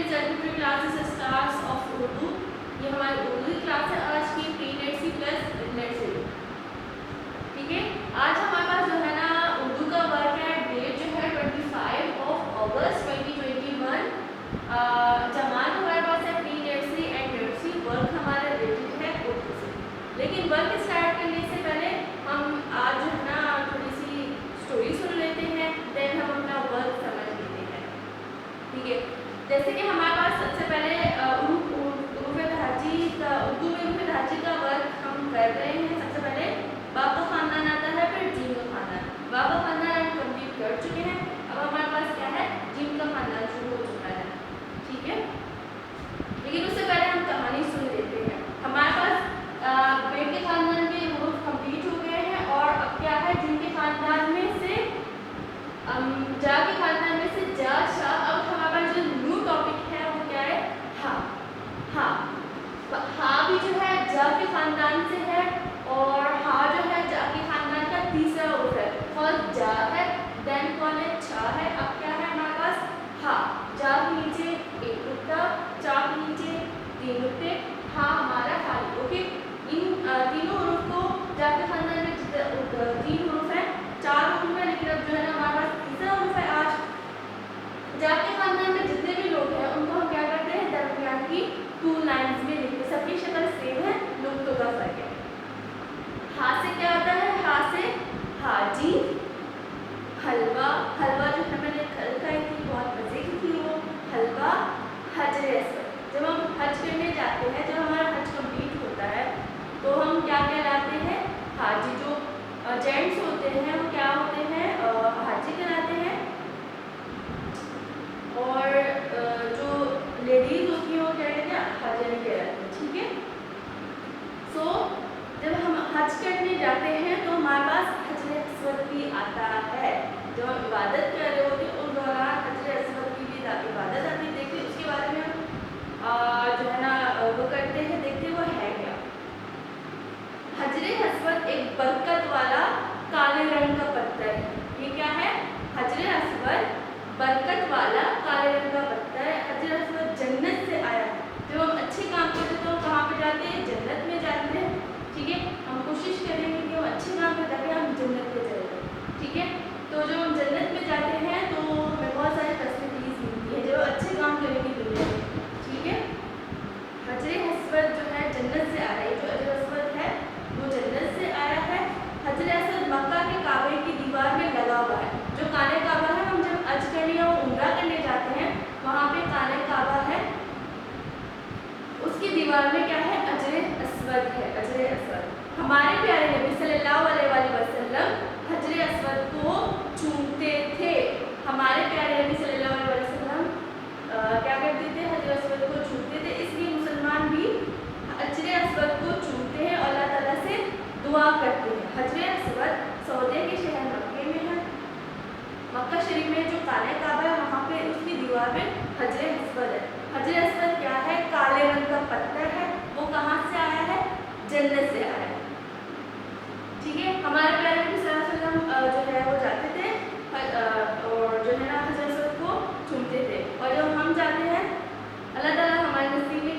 Secondary classes stars of Urdu. ये हमारी उर्दू की क्लास है आज की, pre net C plus net C. ठीक है, आज हमारे पास जो है ना उर्दू का वर्क है, डेट जो है 25 अगस्त 2021। जमात हमारे पास है pre net C and NET C. Work हमारा रिलेटेड है उर्दू से, लेकिन वर्क स्टार्ट करने से पहले हम आज जो है ना थोड़ी सी स्टोरी सुन लेते हैं, देन हम अपना वर्क समझ लेते हैं। ठीक है, जैसे कि हमारे पास सबसे पहले उर्दू में उर्फ धाजी का वर्क हम कर रहे हैं। सबसे पहले बाब का खानदान आता है, फिर जीम का खानदान। बाब का खानदान हम कंप्लीट कर चुके हैं, अब हमारे पास क्या है, जीम का खानदान शुरू हो चुका है। ठीक है, लेकिन उससे पहले हम कहानी सुन लेते हैं। हमारे पास बेट के खानदान के रूप कंप्लीट हो गए हैं, और अब क्या है, जीम के खानदान में से जा के खानदान में से जा शाह। अब हमारे पास जो न्यू टॉपिक है वो क्या है, हा। हा भी जो है जा के खानदान से है, और हा जो है जा के खानदान का तीसरा रूप है। फर्स्ट जा है, देन कौन है, छा है। अब क्या है हमारे पास, हा। जा के नीचे एक नुक्ता, चा के नीचे 3 नुक्ते, हा हमारा खाली। ओके, इन तीनों हरूफ को जा के खानदान में 3 हरूफ है, 4 हरूफ है, लेकिन अब जो है ना हमारे पास तीसरा हरूफ है। आज जा के खानदान में जितने भी लोग हैं उनको हम क्या करते हैं, दरमियान की 2 लाइन्स में लिखते हैं। सबकी शक्ल सेम है, नुक्तों का फर्क है। हा से क्या आता है, हा से हाजी, हलवा। हलवा जो है मैंने कल खाई थी, बहुत मजे की थी वो हलवा। हजरे अस्वद, जब हम हज करने जाते हैं, जब हमारा हज कंप्लीट होता है तो हम क्या कहलाते हैं, हाजी। जो जेंट्स होते हैं वो क्या होते हैं, हाजी कहलाते हैं, और जो लेडीज होती हैं वो क्या कहते हैं, हाजरी कहलाते हैं। ठीक है, सो जब हम हज करने जाते हैं तो हमारे पास हजरे अस्वद भी आता है। जब हम इबादत कर रहे होते हैं उस दौरान हजरे अस्वद की भी इबादत आती है। देखते उसके बारे में हम जो है ना वो करते हैं, देखते वो है क्या। हजरे अस्वद एक बरकत वाला काले रंग का पत्थर है। ये क्या है, हजरे अस्वद बरकत वाला काले रंग का पत्थर है। हजरे अस्वद जन्नत से आया है। जब हम अच्छे काम करते हैं तो कहाँ पे जाते हैं, जन्नत में जाते हैं। ठीक है, हम कोशिश करेंगे कि हम अच्छे काम करते ताकि हम जन्नत में चले जाए। ठीक है, तो जब हम जन्नत में जाते हैं तो हमें बहुत सारी फैसिलिटीज मिलती है जब अच्छे काम करेंगे दुनिया में। ठीक है, हजरे अस्वद जो है जन्नत से आया है। जो हजरे अस्वद है वो जन्नत से आया है। हजरे अस्वद मक्का के काबे की दीवार में लगा हुआ है। जो काने काबा है, हम जब हज करने या उम्रा करने जाते हैं वहाँ पे काने काबा है, उसकी दीवार में क्या है, हजरे अस्वद है। हजरे अस्वद हमारे प्यारे नबी सल्लल्लाहु अलैहि वसल्लम हजरे अस्वद को चूमते थे। हमारे प्यारे नबी सल्लल्लाहु अलैहि वसल्लम क्या करते थे, हजरे अस्वद को चूमते थे। इसलिए मुसलमान भी हजरे अस्वद को चूमते हैं और अल्लाह ताला से दुआ करते हैं। हजरे अस्वद सऊदी के शहर मक्के में है। मक्का शरीफ में जो काले काबा है वहाँ पे उसकी दीवार में हजरे अस्वद है। हजरे अस्वद क्या है, काले रंग का पत्थर है। वो कहाँ से आया है, जन्नत से आया है। ठीक है, हमारे प्यारे नबी सल्लल्लाहु अलैहि वसल्लम जो है वो जाते थे और जो है ना हजरे अस्वद को चूमते थे। और जब हम जाते हैं, अल्लाह ताला हमारे नसीब में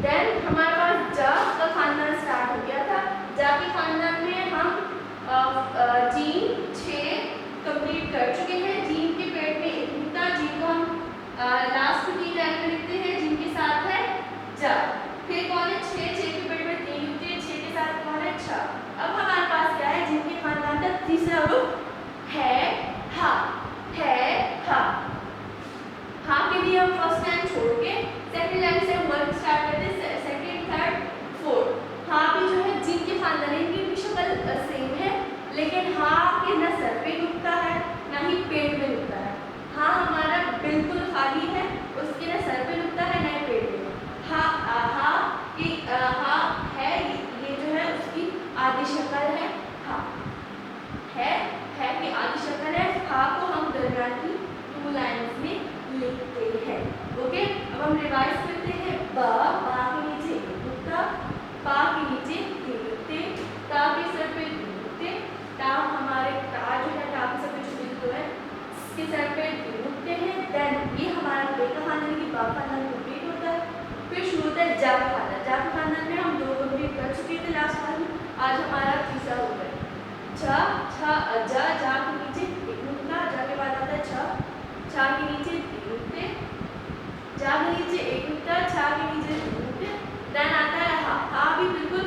देन हमारे पास जा का खानदान स्टार्ट हो गया था। जा के खानदान में हम जीन 6 कंप्लीट कर चुके हैं। जीन के पेट में एक नुक्ता, जीन को हम लास्ट की लाइन में लिखते हैं, जीन के साथ है जा। फिर कौन है 6 के पेट में 3 नुक्ते, 6 के साथ कौन है 6। अब हमारे पास क्या है, जिनके खानदान का तीसरा रूप है हा। है हा। हा के लिए हम फर्स्ट लाइन छोड़ के सेकंड लाइन से वर्क स्टार्ट करते हैं, सेकंड थर्ड फोर्थ। हा भी जो है जीन के खानदान, इनकी भी शक्ल सेम है, लेकिन हा के ना सर पे नुक्ता है ना ही पेट में नुक्ता है। हा हमारा बिल्कुल खाली है, उसके ना सर पे नुक्ता है ना ही पेट में। हा है ये जो है उसकी आधी शक्ल है हा। है कि आधी शक्ल है। हा को हम दरमियान की 2 लाइन्स में लिखते हैं। ओके, अब हम रिवाइज करते हैं। बा के नीचे नुक्ता, पा के नीचे 3 नुक्ते, ता के सर पे 2 नुक्ते, ता हमारे ता जो है ता के सर पे जो बिंदु है इसके सर पे 2 नुक्ते हैं। देन ये हमारा बे का खानदान की बा खानदान कंप्लीट होता है। फिर शुरू होता है जा का खानदान। जा का खानदान में हम 2 कंप्लीट कर चुके थे लास्ट टाइम, आज हमारा तीसरा हो गया। जा जा के नीचे एक नुक्ता, जा के बाद आता है छा के नीचे 3 नुक्ते, जा के नीचे एक नुक्ता, छा के नीचे 2 नुक्ते। देन आता है हा भी बिल्कुल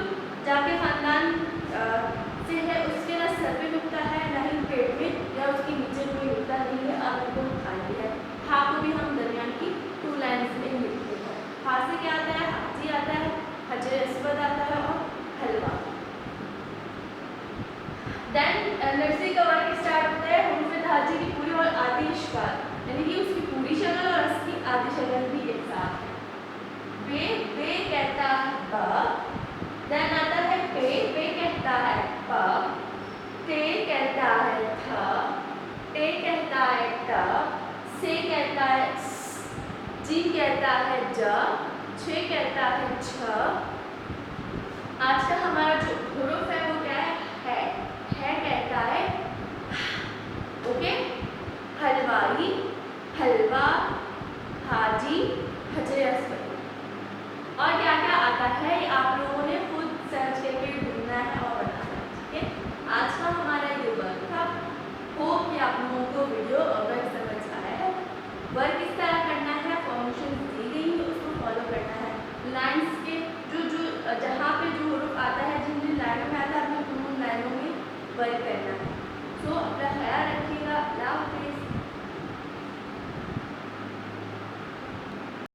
जा के खानदान से है, उसके ना सर पे नुक्ता है ना ही पेट में या उसके नीचे कोई नुक्ता नहीं है, अब बिल्कुल खाली है। हा को भी हम दरमियान की 2 लाइन्स में लिखते हैं। हा से क्या आता है, हाजी आता है, हजर अस्वद आता है और हलवा। देन नर्सरी का वर्क स्टार्ट होता है हुरूफ धाजी की पूरी और आधी शक्ल, यानी कि उसकी पूरी शक्ल और उसकी आधी शक्ल भी एक साथ है। बे कहता है बा। देन आता है पे कहता है पा, ते कहता है था, टे कहता है टा, से कहता है स, जी कहता है जा, छे कहता है छ। आज का हमारा जो हुरूफ है वो क्या है कहता है ओके, हलवाई, हलवा, हाजी, हजर अस्वद। और क्या क्या आता है आप लोगों ने खुद सर्च करके ढूंढना है और बनाना है। ठीक है, आज का हमारा ये वर्क था। होप कि आप लोगों को वीडियो वर्क समझ आया है। वर्क इस तरह करना है, फॉर्मेशन दी गई है उसको फॉलो करना है। लाइन्स के जो जहाँ पे जो हुरूफ आता है, जिन जिन लाइनों में आता है, अपने उन लाइनों में वर्क करना है। तो अपना ख्याल रखिएगा। अल्लाह हाफ़िज़।